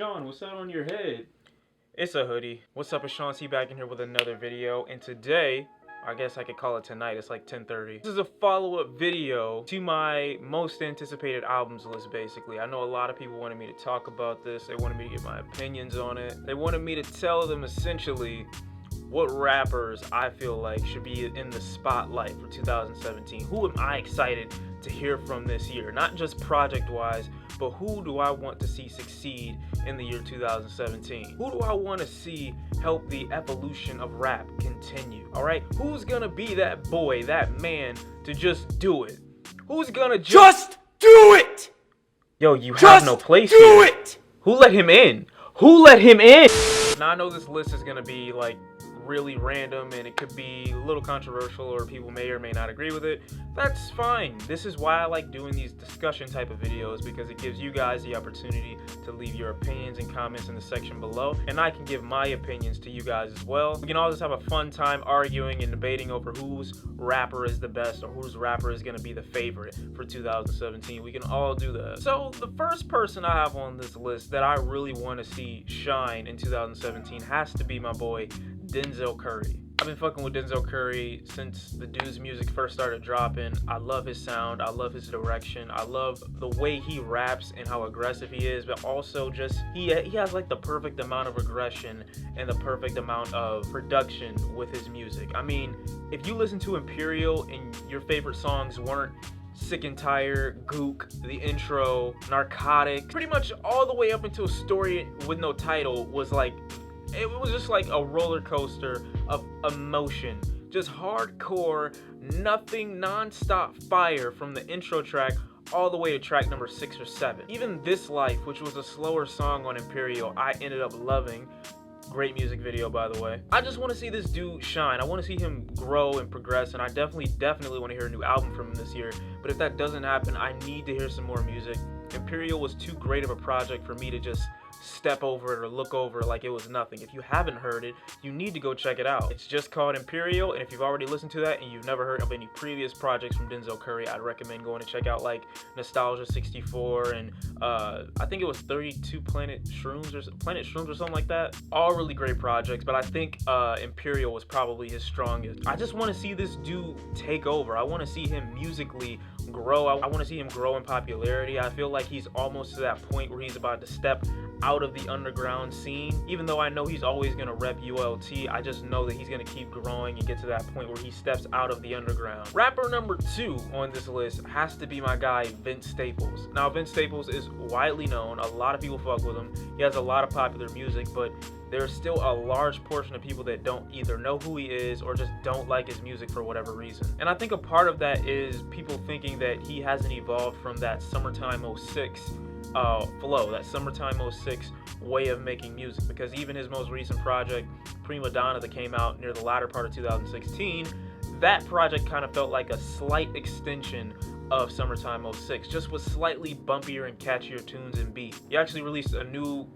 Shawn, what's that on your head? It's a hoodie. What's up, it's Shawn C back in here with another video, and today, I guess I could call it tonight, it's like 10:30. This is a follow-up video to my most anticipated albums list, basically. I know a lot of people wanted me to talk about this, they wanted me to get my opinions on it. They wanted me to tell them essentially what rappers I feel like should be in the spotlight for 2017. Who am I excited to hear from this year? Not just project-wise, but who do I want to see succeed in the year 2017? Who do I want to see help the evolution of rap continue? All right, who's gonna be that boy, that man to just do it? Who's gonna just do it? Yo, you have no place do here. it. Who let him in? Who let him in? Now I know this list is gonna be like really random and it could be a little controversial or people may or may not agree with it. That's fine. This is why I like doing these discussion type of videos, because it gives you guys the opportunity to leave your opinions and comments in the section below, and I can give my opinions to you guys as well. We can all just have a fun time arguing and debating over whose rapper is the best or whose rapper is going to be the favorite for 2017. We can all do that. So the first person I have on this list that I really want to see shine in 2017 has to be my boy Denzel Curry. I've been fucking with Denzel Curry since the dude's music first started dropping. I love his sound, I love his direction, I love the way he raps and how aggressive he is, but also just he has like the perfect amount of aggression and the perfect amount of production with his music. I mean, if you listen to Imperial and your favorite songs weren't Sick and Tired, Gook, the intro, Narcotic, pretty much all the way up into a Story with No Title was like, it was just like a roller coaster of emotion. Just hardcore, nothing, non-stop fire from the intro track all the way to track number 6 or 7. Even This Life, which was a slower song on Imperial, I ended up loving. Great music video, by the way. I just want to see this dude shine. I want to see him grow and progress, and I definitely want to hear a new album from him this year. But if that doesn't happen, I need to hear some more music. Imperial was too great of a project for me to just step over it or look over it like it was nothing. If you haven't heard it, you need to go check it out. It's just called Imperial, and if you've already listened to that and you've never heard of any previous projects from Denzel Curry, I'd recommend going to check out like Nostalgia 64 and I think it was 32 Planet Shrooms or something like that. All really great projects, but I think Imperial was probably his strongest. I just want to see this dude take over. I want to see him musically grow. I want to see him grow in popularity. I feel like he's almost to that point where he's about to step out of the underground scene. Even though I know he's always going to rep ULT, I just know that he's going to keep growing and get to that point where he steps out of the underground. Rapper number 2 on this list has to be my guy Vince Staples. Now Vince Staples is widely known, a lot of people fuck with him, he has a lot of popular music, but there's still a large portion of people that don't either know who he is or just don't like his music for whatever reason. And I think a part of that is people thinking that he hasn't evolved from that Summertime 06 flow, that Summertime 06 way of making music, because even his most recent project, Prima Donna, that came out near the latter part of 2016, that project kind of felt like a slight extension of Summertime 06, just with slightly bumpier and catchier tunes and beat. He actually released a new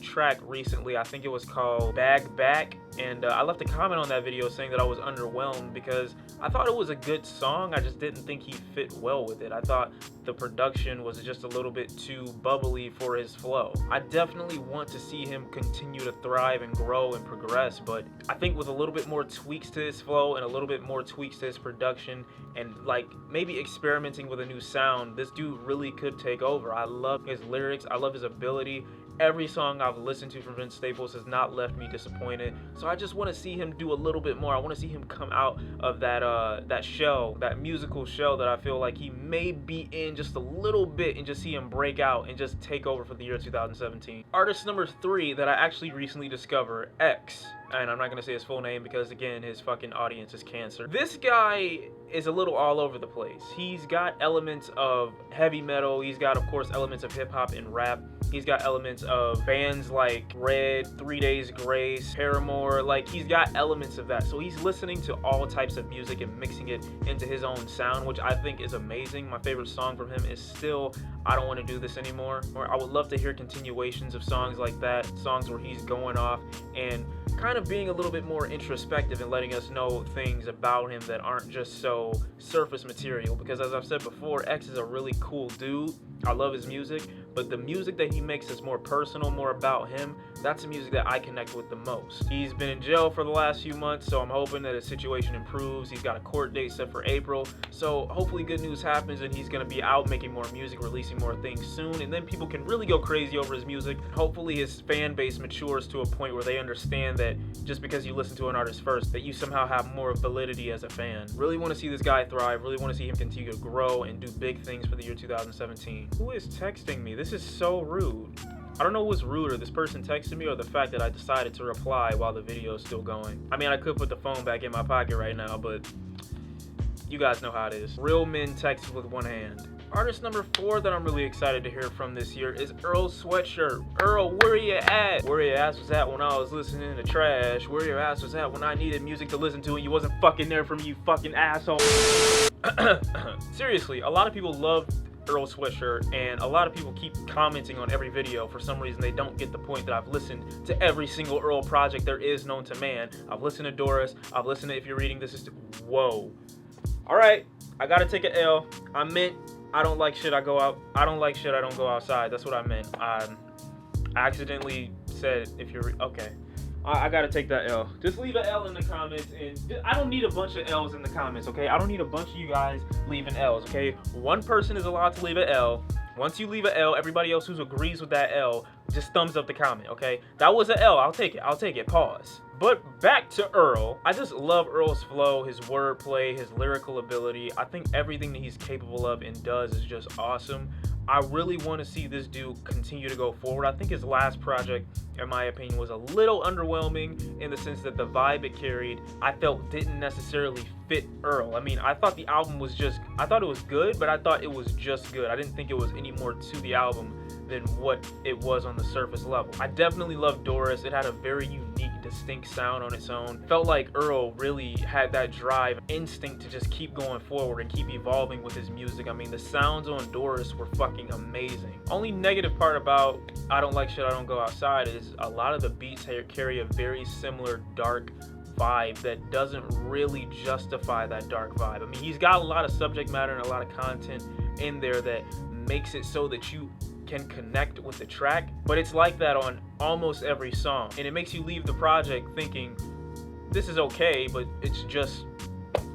track recently, I think it was called Bag Back, and I left a comment on that video saying that I was underwhelmed because I thought it was a good song, I just didn't think he fit well with it. I thought the production was just a little bit too bubbly for his flow. I definitely want to see him continue to thrive and grow and progress, but I think with a little bit more tweaks to his flow and a little bit more tweaks to his production and like maybe experimenting with a new sound, this dude really could take over. I love his lyrics, I love his ability. Every song I've listened to from Vince Staples has not left me disappointed. So I just want to see him do a little bit more. I want to see him come out of that shell, that musical shell that I feel like he may be in just a little bit, and just see him break out and just take over for the year 2017. Artist number 3 that I actually recently discovered, X. And I'm not going to say his full name because, again, his fucking audience is cancer. This guy is a little all over the place. He's got elements of heavy metal. He's got, of course, elements of hip-hop and rap. He's got elements of bands like Red, 3 Days Grace, Paramore. Like, he's got elements of that. So he's listening to all types of music and mixing it into his own sound, which I think is amazing. My favorite song from him is still I Don't Want to Do This Anymore. Or I would love to hear continuations of songs like that, songs where he's going off and kind of being a little bit more introspective and letting us know things about him that aren't just so surface material. Because as I've said before, X is a really cool dude. I love his music, but the music that he makes is more personal, more about him. That's the music that I connect with the most. He's been in jail for the last few months, so I'm hoping that his situation improves. He's got a court date set for April, so hopefully good news happens and he's gonna be out making more music, releasing more things soon, and then people can really go crazy over his music. Hopefully his fan base matures to a point where they understand that just because you listen to an artist first, that you somehow have more validity as a fan. Really want to see this guy thrive, really want to see him continue to grow and do big things for the year 2017. Who is texting me? This is so rude. I don't know what's ruder, this person texting me or the fact that I decided to reply while the video is still going. I mean, I could put the phone back in my pocket right now, but you guys know how it is. Real men text with one hand. Artist number 4 that I'm really excited to hear from this year is EARL SWEATSHIRT. EARL, where you at? Where your ass was at when I was listening to trash? Where your ass was at when I needed music to listen to and you wasn't fucking there for me, you fucking asshole? Seriously, a lot of people love EARL SWEATSHIRT, and a lot of people keep commenting on every video. For some reason, they don't get the point that I've listened to every single EARL project there is known to man. I've listened to Doris. I've listened to If You're Reading This Is... Whoa. All right, I gotta take an L. I meant I don't like shit I go out. I don't like shit I don't go outside. That's what I meant. I accidentally said if you're... Okay. I gotta take that L. Just leave an L in the comments, and I don't need a bunch of L's in the comments, okay? I don't need a bunch of you guys leaving L's, okay? One person is allowed to leave an L. Once you leave an L, everybody else who agrees with that L, just thumbs up the comment, okay? That was an L. I'll take it. I'll take it. Pause. But back to EARL. I just love EARL's flow, his wordplay, his lyrical ability. I think everything that he's capable of and does is just awesome. I really want to see this dude continue to go forward. I think his last project, in my opinion, was a little underwhelming in the sense that the vibe it carried, I felt didn't necessarily fit EARL. I mean, I thought the album was just, I thought it was good, but I thought it was just good. I didn't think it was any more to the album than what it was on the surface level. I definitely loved Doris. It had a very unique, distinct sound on its own. Felt like EARL really had that drive, instinct to just keep going forward and keep evolving with his music. I mean, the sounds on Doris were fucking amazing. Only negative part about I Don't Like Shit I Don't Go Outside is a lot of the beats here carry a very similar dark vibe that doesn't really justify that dark vibe. I mean, he's got a lot of subject matter and a lot of content in there that makes it so that you can connect with the track, but it's like that on almost every song, and it makes you leave the project thinking this is okay, but it's just,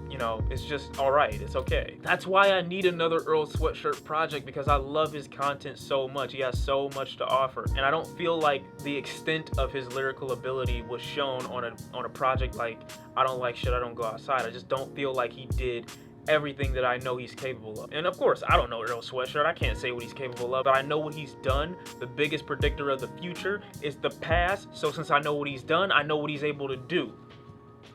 you know, it's just all right, it's okay. That's why I need another EARL SWEATSHIRT project, because I love his content so much. He has so much to offer, and I don't feel like the extent of his lyrical ability was shown on a project like I Don't Like Shit I Don't Go Outside. I just don't feel like he did everything that I know he's capable of. And of course, I don't know EARL SWEATSHIRT. I can't say what he's capable of, but I know what he's done. The biggest predictor of the future is the past. So since I know what he's done, I know what he's able to do.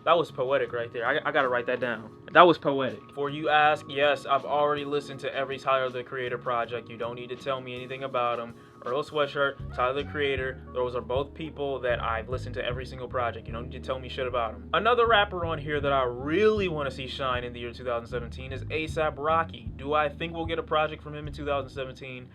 That was poetic right there. I gotta write that down. That was poetic. Before you ask, yes, I've already listened to every Tyler the Creator project. You don't need to tell me anything about him. EARL SWEATSHIRT, Tyler the Creator, those are both people that I've listened to every single project. You don't need to tell me shit about them. Another rapper on here that I really want to see shine in the year 2017 is A$AP Rocky. Do I think we'll get a project from him in 2017?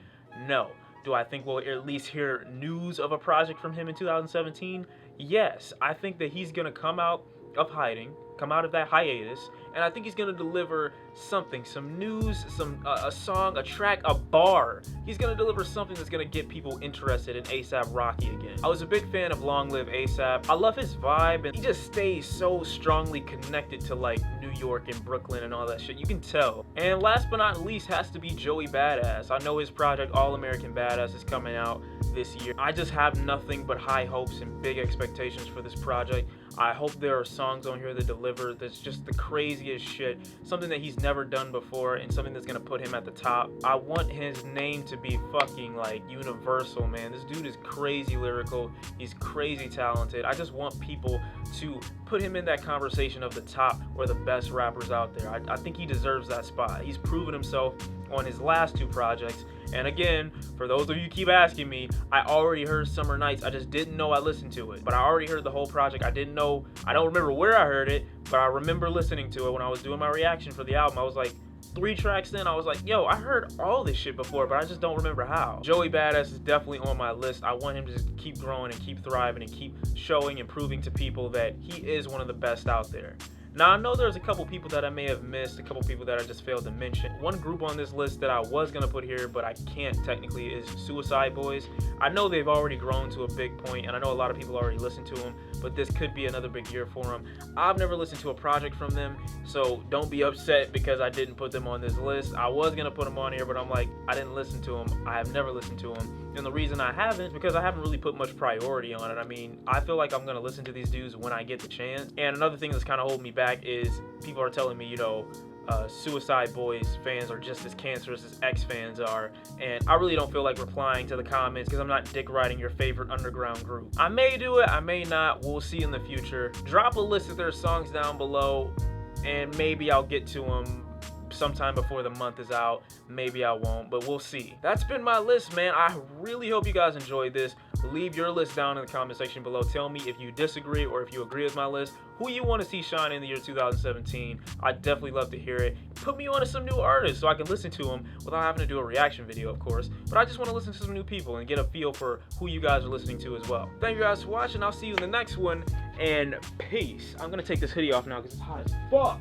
No. Do I think we'll at least hear news of a project from him in 2017? Yes. I think that he's gonna come out of hiding, come out of that hiatus, and I think he's gonna deliver something, some news, a song, a track, a bar. He's gonna deliver something that's gonna get people interested in A$AP Rocky again. I was a big fan of Long Live A$AP. I love his vibe, and he just stays so strongly connected to like New York and Brooklyn and all that shit. You can tell. And last but not least has to be Joey Badass. I know his project All American Badass is coming out this year. I just have nothing but high hopes and big expectations for this project. I hope there are songs on here that deliver that's just the craziest shit, something that he's never done before and something that's gonna put him at the top. I want his name to be fucking like universal, man. This dude is crazy lyrical, he's crazy talented. I just want people to put him in that conversation of the top or the best rappers out there. I think he deserves that spot. He's proven himself on his last 2 projects. And again, for those of you who keep asking me, I already heard Summer Nights. I just didn't know I listened to it. But I already heard the whole project. I didn't know, I don't remember where I heard it, but I remember listening to it when I was doing my reaction for the album. I was like 3 tracks in, I was like, yo, I heard all this shit before, but I just don't remember how. Joey Badass is definitely on my list. I want him to just keep growing and keep thriving and keep showing and proving to people that he is one of the best out there. Now, I know there's a couple people that I may have missed, a couple people that I just failed to mention. One group on this list that I was going to put here, but I can't technically, is Suicide Boys. I know they've already grown to a big point, and I know a lot of people already listen to them, but this could be another big year for them. I've never listened to a project from them, so don't be upset because I didn't put them on this list. I was going to put them on here, but I'm like, I didn't listen to them. I have never listened to them. And the reason I haven't is because I haven't really put much priority on it. I mean, I feel like I'm going to listen to these dudes when I get the chance. And another thing that's kind of holding me back is people are telling me, you know, Suicide Boys fans are just as cancerous as X fans are, and I really don't feel like replying to the comments because I'm not dick riding your favorite underground group. I may do it, I may not, we'll see in the future. Drop a list of their songs down below, and maybe I'll get to them sometime before the month is out. Maybe I won't, but we'll see. That's been my list, man. I really hope you guys enjoyed this. Leave your list down in the comment section below. Tell me if you disagree or if you agree with my list, who you want to see shine in the year 2017. I'd definitely love to hear it. Put me on to some new artists so I can listen to them without having to do a reaction video, of course. But I just want to listen to some new people and get a feel for who you guys are listening to as well. Thank you guys for watching. I'll see you in the next one, and peace. I'm going to take this hoodie off now because it's hot as fuck.